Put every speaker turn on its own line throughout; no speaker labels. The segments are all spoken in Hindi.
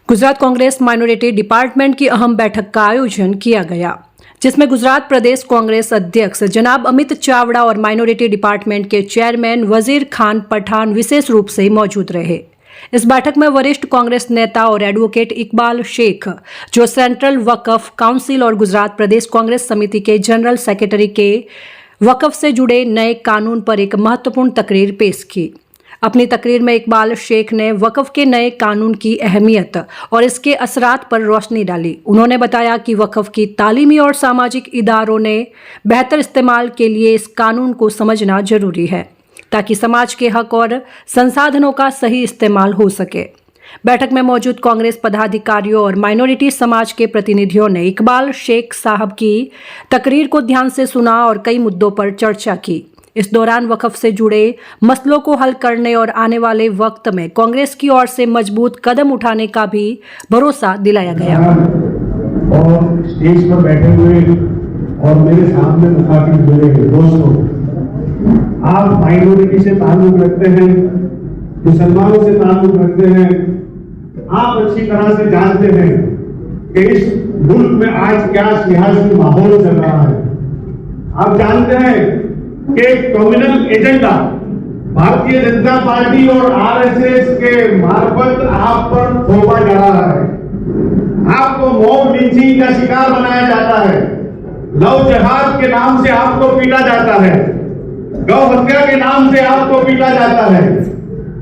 गुजरात कांग्रेस माइनॉरिटी डिपार्टमेंट की अहम बैठक का आयोजन किया गया, जिसमें गुजरात प्रदेश कांग्रेस अध्यक्ष जनाब अमित चावड़ा और माइनॉरिटी डिपार्टमेंट के चेयरमैन वजीर खान पठान विशेष रूप से मौजूद रहे। इस बैठक में वरिष्ठ कांग्रेस नेता और एडवोकेट इकबाल शेख, जो सेंट्रल वक्फ काउंसिल और गुजरात प्रदेश कांग्रेस समिति के जनरल सेक्रेटरी के वक्फ से जुड़े नए कानून पर एक महत्वपूर्ण तकरीर पेश की। अपनी तकरीर में इकबाल शेख ने वक्फ के नए कानून की अहमियत और इसके असरात पर रोशनी डाली। उन्होंने बताया कि वक्फ की तालीमी और सामाजिक इदारों ने बेहतर इस्तेमाल के लिए इस कानून को समझना जरूरी है, ताकि समाज के हक और संसाधनों का सही इस्तेमाल हो सके। बैठक में मौजूद कांग्रेस पदाधिकारियों और माइनॉरिटी समाज के प्रतिनिधियों ने इकबाल शेख साहब की तकरीर को ध्यान से सुना और कई मुद्दों पर चर्चा की। इस दौरान वक्फ से जुड़े मसलों को हल करने और आने वाले वक्त में कांग्रेस की ओर से मजबूत कदम उठाने का भी भरोसा दिलाया गया।
और स्टेज पर बैठे हुए और मेरे सामने मुखातिब हुए दोस्तों, आप माइनॉरिटी से ताल्लुक रखते हैं, मुसलमानों से ताल्लुक रखते हैं, आप अच्छी तरह से जानते हैं कि इस मुल्क में आज क्या सियासी माहौल चल रहा है। आप जानते हैं कि communal agenda Bharatiya Janata party और आरएसएस के मार्फत आप पर थोपा जा रहा है। आपको मॉब लिंचिंग का शिकार बनाया जाता है, लव जिहाद के नाम से आपको पीटा जाता है, गौ हत्या के नाम से आपको पीटा जाता है,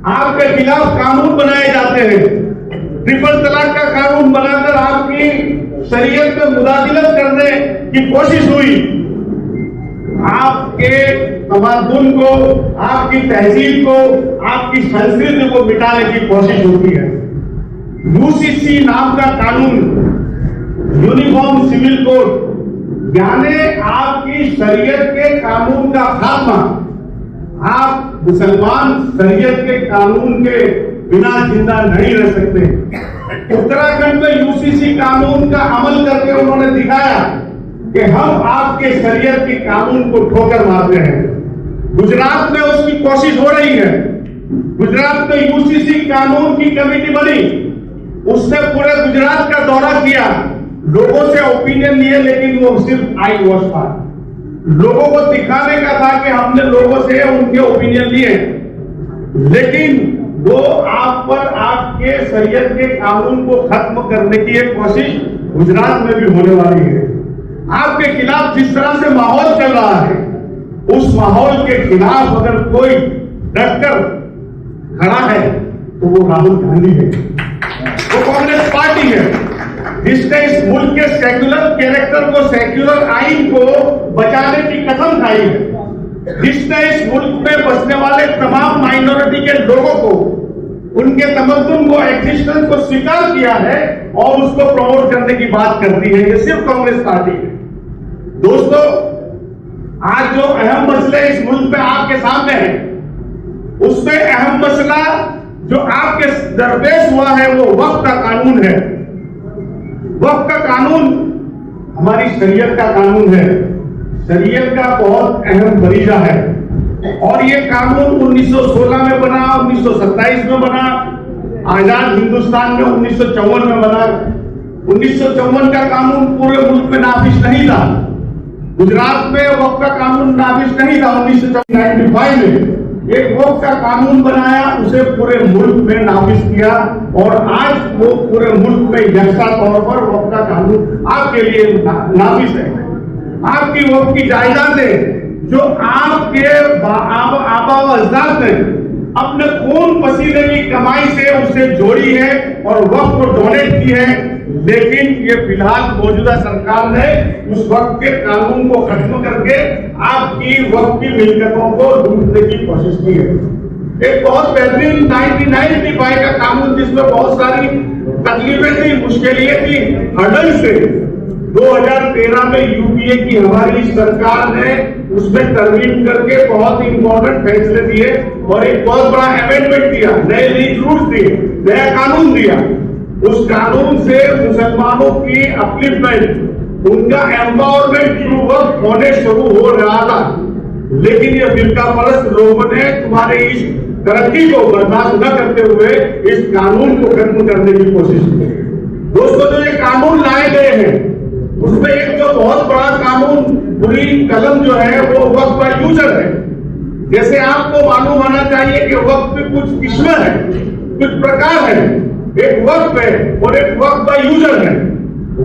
आपके खिलाफ कानून बनाए जाते हैं। ट्रिपल तलाक का कानून बनाकर आपकी शरीयत में मुदाखिलत करने की कोशिश हुई। आपके तमद्दुन को, आपकी तहजीब को, आपकी संस्कृति को मिटाने की कोशिश होती है। यूसीसी नाम का कानून, यूनिफॉर्म सिविल कोड, यानी आपकी शरीयत के कानून का खात्मा। आप मुसलमान शरीयत के कानून के बिना जिंदा नहीं रह सकते। उत्तराखंड में यूसीसी कानून का अमल करके उन्होंने दिखाया कि हम आपके शरीयत के कानून को ठोकर मारते हैं। गुजरात में उसकी कोशिश हो रही है। गुजरात में यूसीसी कानून की कमेटी बनी, उसने पूरे गुजरात का दौरा किया, लोगों से ओपिनियन लिए, लेकिन वो सिर्फ आई वॉच था। लोगों को दिखाने का था कि हमने लोगों से उनके ओपिनियन लिए, लेकिन वो आप पर आपके शरीयत के कानून को खत्म करने की एक कोशिश गुजरात में भी होने वाली है। आपके खिलाफ जिस तरह से माहौल चल रहा है, उस माहौल के खिलाफ अगर कोई डटकर खड़ा है तो वो राहुल गांधी है, वो कांग्रेस पार्टी है, जिसने इस मुल्क के सेक्युलर कैरेक्टर को, सेक्युलर आइन को बचाने की कसम खाई है, जिसने इस मुल्क में बसने वाले तमाम माइनॉरिटी के लोगों को, उनके तमद्दुन को, एग्जिस्टेंस को स्वीकार किया है और उसको प्रमोट करने की बात करती है। ये सिर्फ कांग्रेस पार्टी है। दोस्तों, आज जो अहम मसले इस मुल्क में आपके सामने है, उसमें अहम मसला जो आपके दरपेश हुआ है वो वक्फ का कानून है। वक्फ का कानून हमारी शरीयत का कानून है, शरीयत का बहुत अहम फरीजा है, और ये कानून 1916 में बना, 1927 में बना, आजाद हिंदुस्तान में 1954 में बना। 1954 का कानून पूरे मुल्क में नाफिज नहीं था। गुजरात में वक्फ का कानून नाफिज नहीं था। 1995 में एक वक्फ का कानून बनाया, उसे पूरे मुल्क में नाफिज किया, और आज वो पूरे मुल्क में यकसा तौर पर वक्फ का कानून आपके लिए नाफिज है। आपकी वक्फ की जायदादें जो आपके आबा अजदाद ने अपने खून पसीने की कमाई से उसे जोड़ी है और वक्फ को डोनेट की है, लेकिन ये फिलहाल मौजूदा सरकार ने उस वक्फ के कानून को खत्म करके आपकी वक्फ की मिल्कियतों को लूटने की कोशिश की है। एक बहुत बेहतरीन 1995 का कानून, जिसमें बहुत सारी तकलीफें थी, मुश्किलें थी, हर्डल्स थे। 2013 में यूपीए की हमारी सरकार ने उसमें तरमीम करके बहुत इंपॉर्टेंट फैसले दिए और एक बहुत बड़ा अमेंडमेंट दिया, नए लीज रूल्स दिए, नया कानून दिया। उस कानून से मुसलमानों की अपलिफ्टमेंट, उनका एम्पावरमेंट थ्रू वक्फ होने शुरू हो रहा था, लेकिन ये फिरका परस्त लोगों ने तुम्हारे इस तरक्की को बर्दाश्त न करते हुए इस कानून को खत्म करने की कोशिश की। दोस्तों, जो ये कानून लाए गए हैं उसमें एक जो बहुत बड़ा कानून, बुरी कलम जो है वो वक्फ बाय यूजर है। जैसे आपको मालूम होना चाहिए कि वक्फ में कुछ किस्में हैं, कुछ प्रकार है। एक वक्फ है और एक वक्फ बाय यूजर है।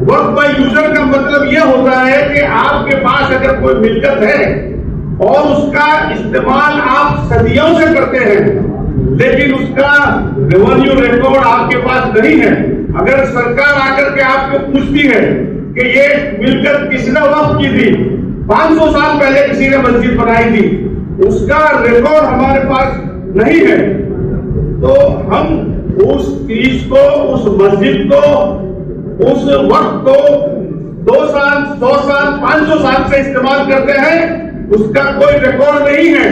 वक्फ बाय यूजर का मतलब यह होता है कि आपके पास अगर कोई मिल्कियत है और उसका इस्तेमाल आप सदियों से करते हैं, लेकिन उसका रेवेन्यू रिकॉर्ड आपके पास नहीं है। अगर सरकार आकर के आपको पूछती है कि ये मिल्कियत किसने वक्फ की थी, 500 साल पहले किसी ने मस्जिद बनाई थी, उसका रिकॉर्ड हमारे पास नहीं है, तो हम उस चीज को, उस मस्जिद को, उस वक्त को 2 साल, 100 साल, 500 साल से इस्तेमाल करते हैं, उसका कोई रिकॉर्ड नहीं है,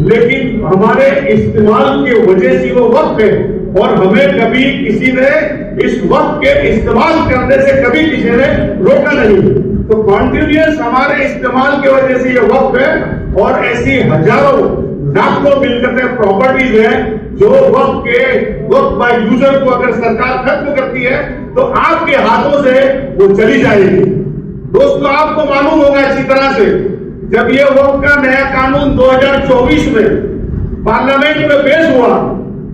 लेकिन हमारे इस्तेमाल की वजह से वो वक्त है और हमें कभी किसी ने इस वक्त के इस्तेमाल करने से कभी किसी ने रोका नहीं। तो कॉन्टिन्यूस हमारे इस्तेमाल की वजह से ये वक्त है और ऐसी हजारों लाखों मिलकतें, प्रॉपर्टीज है जो वक्त बाय यूजर को अगर सरकार खत्म करती है तो आपके हाथों से वो चली जाएगी। दोस्तों, आपको मालूम होगा इसी तरह से जब ये वक्त का नया कानून 2024 में पार्लियामेंट में पेश हुआ,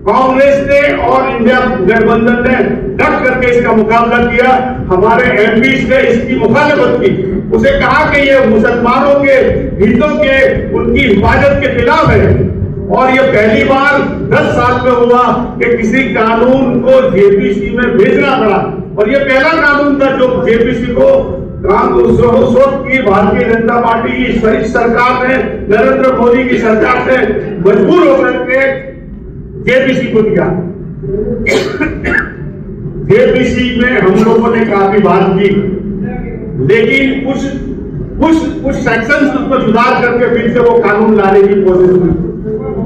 कांग्रेस ने और इंडिया गठबंधन ने डट करके इसका मुकाबला किया। हमारे एमपी ने इसकी मुखालिफत की, उसे कहा कि ये मुसलमानों के हितों के, उनकी हिफाजत के खिलाफ है। और ये पहली बार 10 साल में हुआ कि किसी कानून को जेपीसी में भेजना पड़ा और ये पहला कानून था जो जेपीसी को उस वक्त की भारतीय जनता पार्टी की सरकार ने, नरेंद्र मोदी की सरकार ने मजबूर होकर के जेपीसी को दिया। जेपीसी में हम लोगों ने काफी बात की, लेकिन कुछ सेक्शंस उसमें सुधार करके फिर से वो कानून लाने की कोशिश की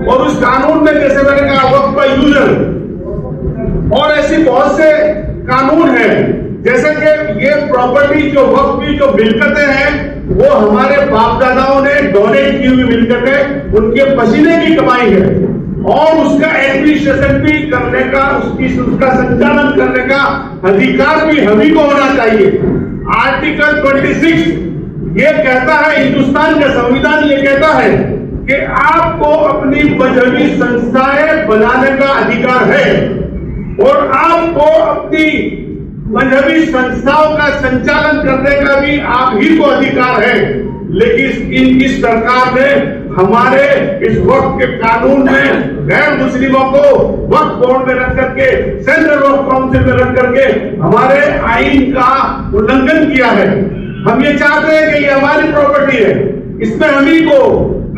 और उस कानून में, जैसे मैंने कहा, वक्त बाय यूजर और ऐसी बहुत से कानून हैं, जैसे कि ये प्रॉपर्टी जो वक्त की जो मिल्कियतें हैं वो हमारे बाप दादाओं ने डोनेट की हुई मिल्कियतें, उनके पसीने की कमाई है और उसका एडमिनिस्ट्रेशन भी करने का, उसका संचालन करने का अधिकार भी हमी को होना चाहिए। आर्टिकल 26 ये कहता है, हिंदुस्तान का संविधान ये कहता है कि आपको अपनी मजहबी संस्थाएं बनाने का अधिकार है और आपको अपनी मजहबी संस्थाओं का संचालन करने का भी आप ही को अधिकार है। लेकिन इस सरकार ने हमारे इस वक्त के कानून में गैर मुस्लिमों को वक्फ बोर्ड में रख करके, सेंट्रल वक्फ काउंसिल में रख करके हमारे आईन का उल्लंघन किया है। हम ये चाहते हैं कि ये हमारी प्रॉपर्टी है, इसमें हमी को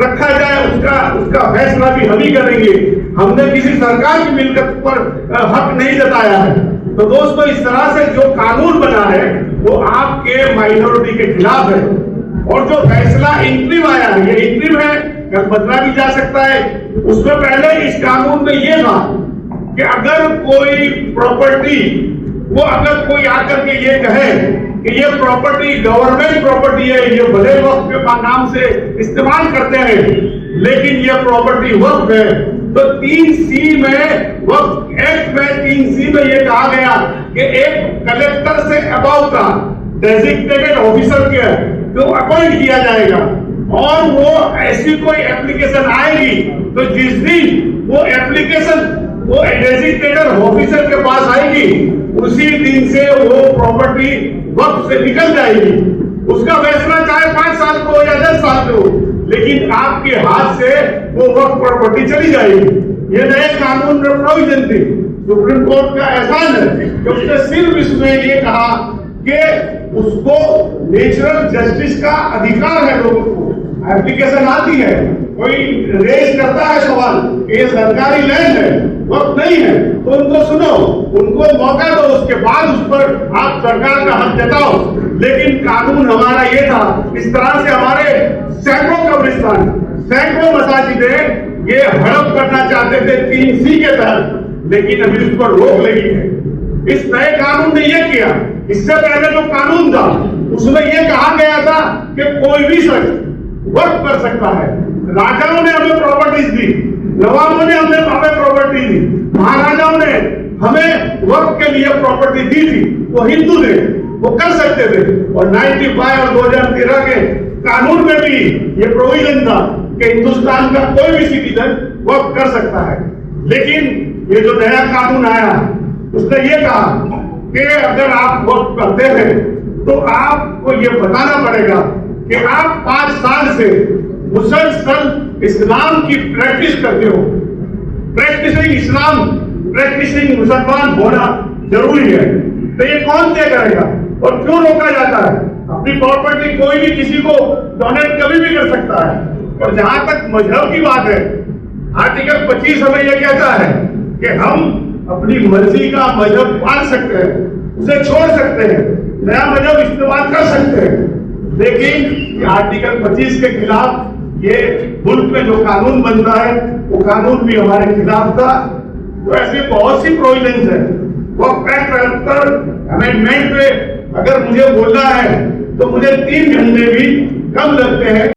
रखा जाए, उसका फैसला भी हमी करेंगे। हमने किसी सरकार की मिल्कियत पर हक नहीं जताया है। तो दोस्तों, इस तरह से जो कानून बना है वो आपके माइनॉरिटी के खिलाफ है और जो फैसला इंटरिम आया है, ये इंटरिम है, कल बदला भी जा सकता है। उसमें पहले इस कानून में ये था कि अगर कोई प्रॉपर्टी, वो अगर कोई आकर के ये कहे कि ये प्रॉपर्टी गवर्नमेंट प्रॉपर्टी है, ये भले वक्त के नाम से इस्तेमाल करते हैं, लेकिन ये प्रॉपर्टी वक्त है, तो 3C में, वक्त एक्ट में 3C में ये कहा गया कि एक कलेक्टर से अबव का डेजिग्नेटेड ऑफिसर के तो अपॉइंट किया जाएगा और वो ऐसी कोई एप्लीकेशन आएगी तो जिस दिन वो एप्लीकेशन वो डेजिग्नेटेड ऑफिसर के पास आएगी, उसी दिन से वो प्रॉपर्टी वक्त से निकल जाएगी। उसका फैसला चाहे 5 साल को हो या 10 साल को हो, लेकिन आपके हाथ से वो वक्त प्रॉपर्टी चली जाएगी। ये नए कानून में प्रोविजन थी। सुप्रीम कोर्ट का एहसान है कि उसने सिर्फ इसमें ये कहा कि उसको नेचुरल जस्टिस का अधिकार है। लोगों को एप्लीकेशन आती है, कोई रेज करता है सवाल, ये सरकारी लैंड है, वक्त नहीं है, तो उनको सुनो, उनको मौका दो, उसके बाद उस पर आप सरकार का हक जताओ। लेकिन कानून हमारा ये था, इस तरह से हमारे सैकड़ों कब्रिस्तान, सैकड़ों मसाजिदें ये हड़प करना चाहते थे 3C के तहत, लेकिन अभी उस पर रोक लगी है। इस नए कानून ने यह किया। इससे पहले जो कानून था उसमें यह कहा गया था कि कोई भी शख्स वक्त कर सकता है। राजाओं ने हमें प्रॉपर्टीज दी, नवाबों ने हमें प्रॉपर्टी दी, महाराजाओं ने हमें वक्त के लिए प्रॉपर्टी दी थी, वो हिंदू थे, वो कर सकते थे। और 95 और 2013 के कानून में भी ये प्रोविजन था कि हिंदुस्तान का कोई भी सिटीजन वक्त कर सकता है। लेकिन ये जो नया कानून आया उसने ये कहा कि अगर आप वक्त करते हैं तो आपको ये बताना पड़ेगा कि आप 5 साल से मुसलसल इस्लाम की प्रैक्टिस करते हो। प्रैक्टिसिंग इस्लाम, प्रैक्टिसिंग मुसलमान होना जरूरी है। तो ये कौन तय करेगा और क्यों रोका जाता है? अपनी प्रॉपर्टी कोई भी किसी को डोनेट कभी भी कर सकता है। और जहां तक मजहब की बात है, आर्टिकल 25 हमें यह कहता है कि हम अपनी मर्जी का मजहब पाल सकते हैं, उसे छोड़ सकते हैं, नया मजहब इस्तेमाल कर सकते हैं। लेकिन आर्टिकल 25 के खिलाफ ये मुल्क में जो कानून बनता है वो कानून भी हमारे खिलाफ था। तो ऐसी बहुत सी प्रोविजन है। वक्त एक्ट 73 अमेंडमेंट पे अगर मुझे बोलना है तो मुझे 3 घंटे भी कम लगते हैं।